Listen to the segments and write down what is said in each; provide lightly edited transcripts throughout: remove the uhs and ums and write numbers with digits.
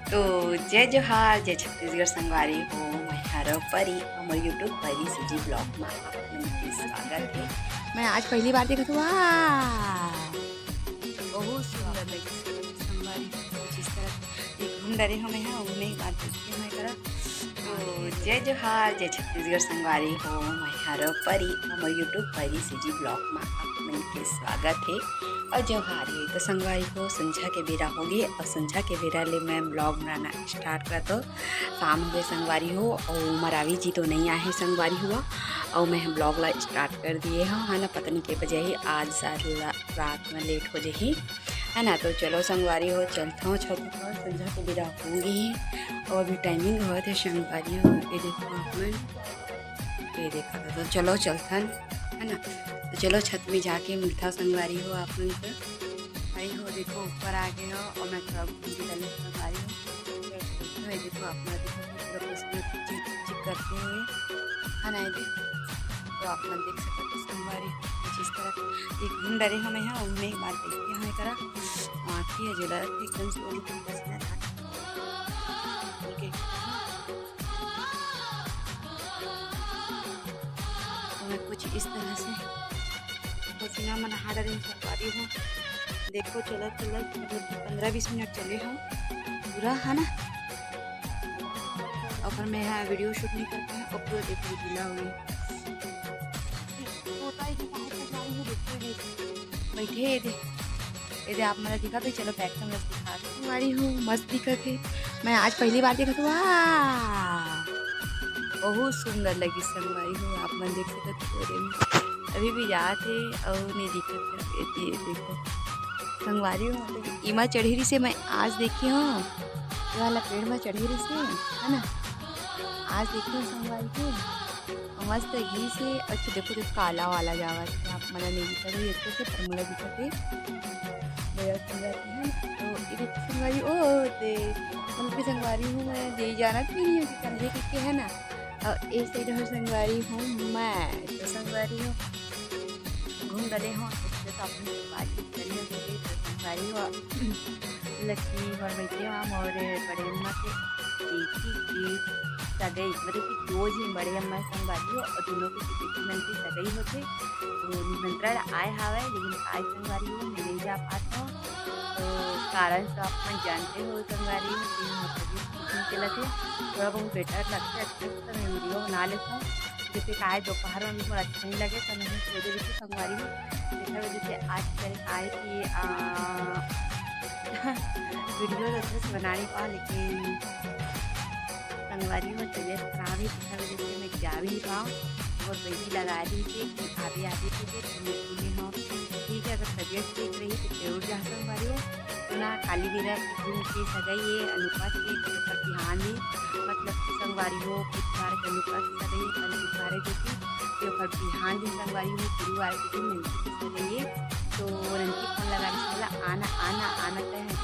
तो जय जोहार जय छत्तीसगढ़ संगवारी हो मैं हर परी हमर यूट्यूब परी जी ब्लॉग में आप के स्वागत है। मैं आज पहली बार देखा था बहुत सुंदर लगी संगवारी कुछ इस तरह एक घूम डरे हमें है उन्हें बात देखते हैं करा। तो जय जोहार जय छत्तीसगढ़ संगवारी हो मैं हर परी हमर यूट्यूब परी जी ब्लॉग में आप के स्वागत है। और जोहार है तो संगवारी को संझा के बेरा हो गए और संझा के बेरा ले मैं ब्लॉग बनाना स्टार्ट करा तो शाम हो गए संगवारी हो और मरावी जी तो नहीं आए संगवारी हुआ और मैं ब्लॉग ला स्टार्ट कर दिए हाँ है ना पता नहीं के बजे ही आज रात में लेट हो जाही है ना। तो चलो संगवारी हो चलता हूँ छत पर संझा के बेरा होंगी और अभी टाइमिंग हुआ थे संगवारी हो ये देखो आप मैं ये देखा था। तो चलो चलथन है ना। तो चलो छत में जाके मिलता संगवारी हो आप लोग भाई हो देखो ऊपर आ गए हो और मैं थोड़ा घूमती संगवारी हो देखो अपना देखो चिक करते हुए है ना। तो आप लोग देख सकते संगवारी जिस तरह एक घूम डरे हमें है उन्हें एक बात देखते हमें करा आँखी है जला एकदम से ओली पसीना था तो मैं कुछ इस तरह से पसीना में नहा डरे संगवारी हूँ। देखो चला चला मतलब 15-20 मिनट चले हो पूरा है ना और मैं यहाँ वीडियो शूट नहीं करते हैं और पूरा देखो गीला हुई बैठे ये दे आप मेरा दिखा तो चलो बैक कैमरा दिखा तुम्हारी हूँ मस्त दिखा थे। मैं आज पहली बार देखा था बहुत सुंदर लगी संगवारी हूँ आप मन देख सकते अभी भी जाते और नहीं दिखते देखो संगवारी हूँ मतलब इमा चढ़ेरी से मैं आज देखी हूँ ये वाला पेड़ में चढ़ेरी से है ना आज देखी हूँ संगवारी को मस्त घी से अच्छा देखो तो काला वाला जावा आप मला नहीं दिखा रही अच्छे से पर मला दिखा थे तो ये संगवारी ओ ते मतलब की संगवारी हूँ मैं यही जाना भी नहीं है कंधे के है ना और एक साइड हूँ संगवारी हूँ मैं तो संगवारी हूँ घूम डले हूँ तो अपनी संगवारी हो लक्ष्मी और बैठे वहाँ और बड़े अम्मा से सगई मतलब कि दो ही बड़े अम्मा संगवारी हो और दोनों की मन की सगई होते तो निमंत्रण आए हवे लेकिन आज संगवारी हो मैं नहीं जा पाता हूँ तो कारण तो आप जानते हो संगवारी चला थे थोड़ा बहुत बेटर लगता है अच्छे तो मैं वीडियो बना लेता हूँ जैसे आए दोपहर में मुझे अच्छा नहीं लगे तो मैं सोचे देखिए संगवारी हूँ देखा वजह से आज कल आए कि वीडियो तो अच्छे से बना नहीं पा लेकिन संगवारी में तबीयत खराब है जिसकी वजह से मैं जा भी नहीं पाऊँ और वही लगा दी थी कि आधे आधे थे तो हाँ ठीक है अगर तबीयत ठीक रही तो जरूर जा संगवारी हो तो ना खाली भी रहा की सगाई है अनुपा के ऊपर ध्यान दी मतलब कि संगवारी हो बुधवार के अनुपा की सगाई कल बुधवार जो थी के ऊपर ध्यान दी संगवारी हो गुरुवार के दिन नंदी की सगाई है तो नंदी फोन लगाने से बोला आना आना आना तय है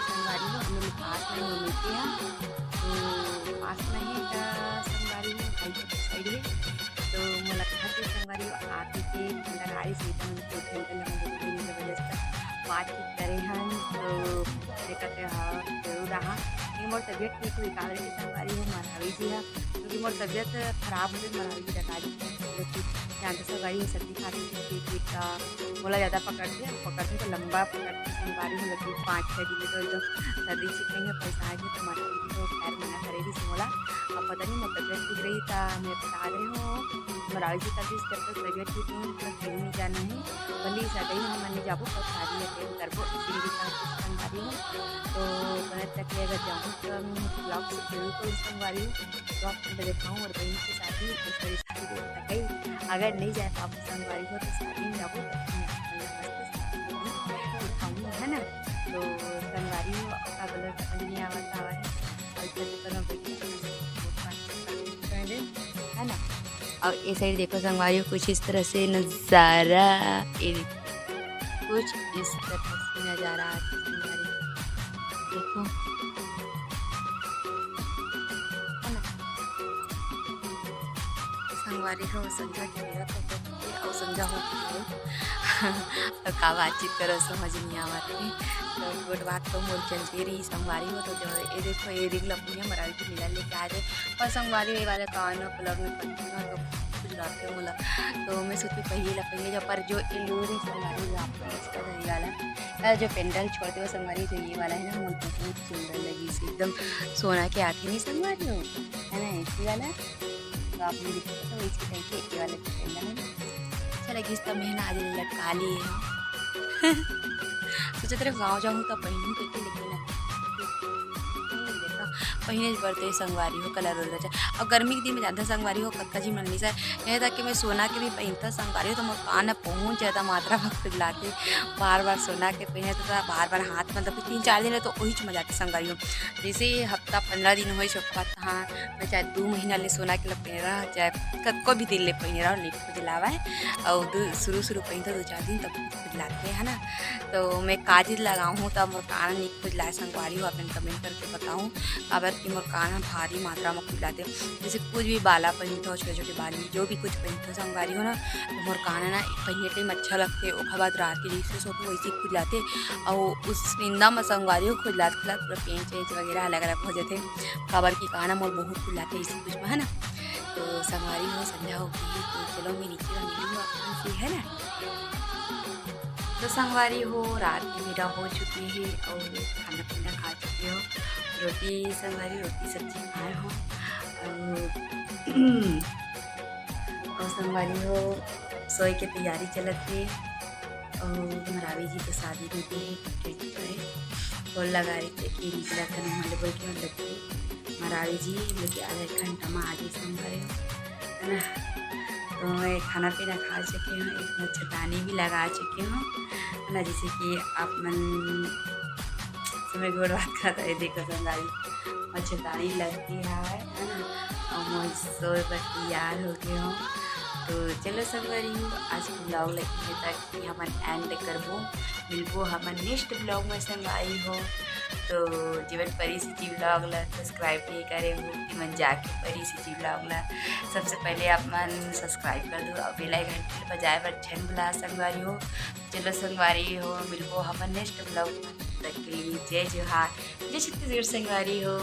संगवारी हो हम लोग पास में वो मिलते हैं तो पास में ही संगवारी में साइड है तो मुलाकात संगवारी आती थे गाड़ी से घंटे वजह से बातचीत करे हैं तो कहते हाँ जरूर रहा लेकिन मोर तबीयत ठीक हुई कारण की संगवारी हो मरावी जी है क्योंकि मोर तबीयत खराब हो गई मरावी जी लगा दी यहाँ तो संगवारी हो सर्दी खाती थी बोला ज़्यादा पकड़ते तो लंबा पकड़ते संगवारी हो लगती 5-6 दिन तो एकदम सर्दी सीखेंगे पैसा आएंगे तो मरावी तो पैर मना करेगी से बोला अब पता नहीं मैं तबीयत ठीक रही था मैं बता रही हूँ मरावी जी तभी जब तक तबीयत ठीक नहीं तो कहीं नहीं जाना है भले सगई हम मैंने जाबो तो शादी अटेंड करबो इसी के साथ संगवारी हूँ तो मैं तक अगर जाऊँ तो मैं ब्लॉग से जरूर कोई संगवारी हूँ तो आपको दिखाऊँ और बहन की शादी मेरी शादी सगई अगर नहीं जाए तो आप संगवारी हो तो शादी में जाबो दिखाऊँ है ना। तो संगवारी हो का कलर समझ नहीं आवा है है ना। और ये साइड देखो संगवारी कुछ इस तरह से नज़ारा कुछ इस तरह से नज़ारा संगवारी देखो है ना। संगवारी हो संझा के मेरा तो और समझा हो और का बातचीत करो समझ नहीं आवत है। तो गोट बात तो मोर चलते रही संगवारी हो तो जो ये देखो ये देख लपनिया मराई के मिला लेके आ जाए और संगवारी ये वाले कान क्लब में पट्टी तो कुछ लाते मोला। तो मैं सोची पहले जब पर जो ये लोरी संगवारी जो आपको इसका ये वाला जो पेंडल छोड़ते हो संगवारी जो ये वाला है ना मुझे बहुत सुंदर लगी इसे एकदम सोना के आती नहीं संगवारी हो है ना इसी वाला। तो आपने देखा तो इसके टाइप के ये वाला पेंडल है ना अच्छा लगी इसका महीना आज लटका लिए है। सोचा तेरे गाँव जाऊँ तो पहनूँ के लेकिन पहिने बरते संगवारी हो कलर उलर जाए और गर्मी के दिन में ज़्यादा संगवारी हो कक्का जी मन से यह था कि मैं सोना के भी पहनता संगवारी हो तो मोर कान पहुँच ज़्यादा मात्रा में खुजलाते बार बार सोना के पहने तो बार बार हाथ मतलब 3-4 दिन है तो वही मजा आती संगवारी हो जैसे हफ्ता 15 दिन हो चुका हाँ मैं चाहे 2 महीना ले सोना के लिए पहने रहा चाहे कक्को भी दिन ले पहने रहा नहीं खुजलावा है और शुरू पहनता 2-4 दिन तब खुजलाते है ना। तो मैं काजल लगाऊँ तब मोर कान नहीं खुजलाए संगवारी हो अपन कमेंट करके बताऊँ काबर कि मोर कान भारी मात्रा में खुजलाते जैसे कुछ भी बाला पहनते हो छोटे छोटे बाली जो भी कुछ पहनते हो संगवारी हो ना तो मोर कान ना पहनने टाइम अच्छा लगते ओखा बाद रात के जैसे सोते वैसे खुजलाते और उस निंदा में संगवारी हो खुजलात पूरा पेंच वेंच वगैरह अलग अलग हो जाते काबर की कान मोर बहुत खुजलाते इसी कुछ में है ना। तो संगवारी हो संध्या होगी तो चलो मैं नीचे मिली हूँ आपसे है ना। तो संगवारी हो रात की मेरा हो चुकी है और खाना पीना खा चुकी हो रोटी संगवारी रोटी सब्जी खाए हो और संगवारी हो सोई के तैयारी चलत है और मरावी जी तो शादी में भी फूल लगा रही थे कि निकला था हमारे बोल के लगती मरावी जी लेके आधे घंटा में आगे संगवारी हो है ना। तो मैं खाना पीना खा चुकी हूँ एक मच्छरदानी भी लगा चुकी हूँ है ना जैसे कि आप मन समय गोड़ बात करता है देखो संगारी मच्छरदानी लगती है ना और मैं सोए पर तैयार हो गई हूँ। तो चलो संगवारी आज के ब्लॉग लगी तक हम एंड करबो मिलबो हम नेक्स्ट ब्लॉग में संगवारी हो। तो जीवन परी सी जी ब्लॉग ला सब्सक्राइब नहीं करे हो कि मन जाके परी सी जी ब्लॉग ला सबसे पहले आप मन सब्सक्राइब कर दो और बेल आइकन बजाए पर छन बुला संगवारी हो। चलो संगवारी हो मिलबो हम नेक्स्ट ब्लॉग तक के लिए जय जोहार जय छत्तीसगढ़ संगवारी हो।